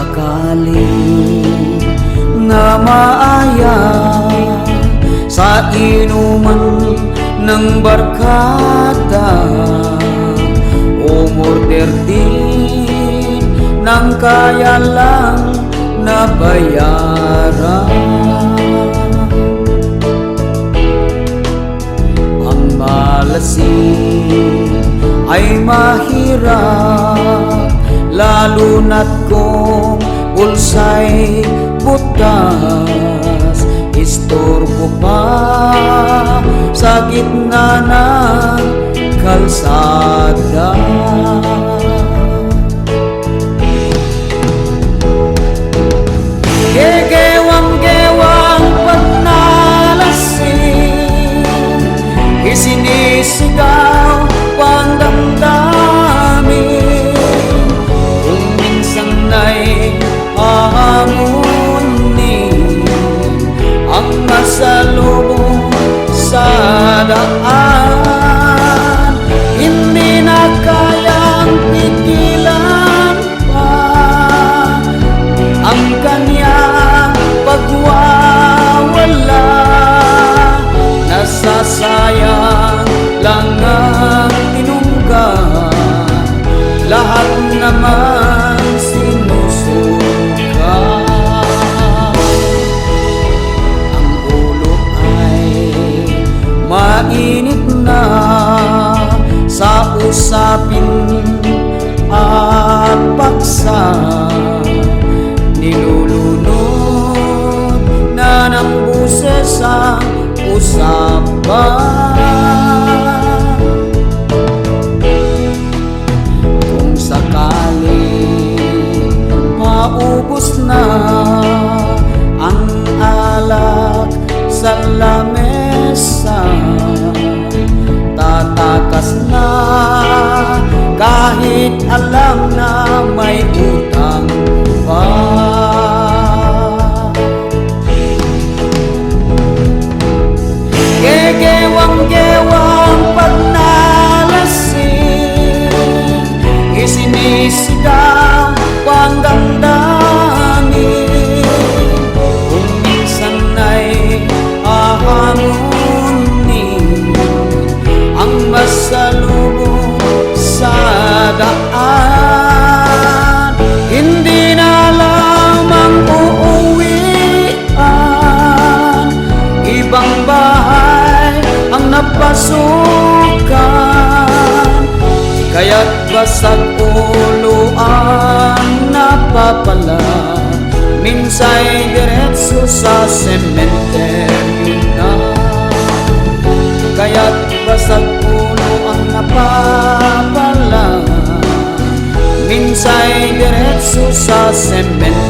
sakali na maaya sa inuman ng barkada, umorder din ng kaya lang na bayaran. Ang malasing ay mahirap, lalo na't kung bulsa'y butas, istorbo pa sa gitna ng kalsada. Gegewang-gewang pag nalasing, isinisigaw pang damdamin, kung minsan na'y hahamunin ang masalubong sa daan. Hindi na kayang pigilan pa ang kanyang pagwawala. Nasasayang lang ang tinunggan, lahat naman sinusukat. Ang ulo ay mainit na sa usapin at paksa, nilulunod na ng buses ang usapan. Kung sakaling maubos na ang alak sa lamesa, tatakas na kahit alam na may utang pa. Gegewang-gewang pag nalasing, isinisigaw pang damdamin, kung minsan ay hahamunin ang masalubong sa daan. Hindi na lamang uuwian, ibang bahay ang napasukan, kaya't basag ulo ang napapala, minsa'y diretso sa sementeryo na. Kaya't basag ulo ang napapala, minsa'y diretso sa sementeryo.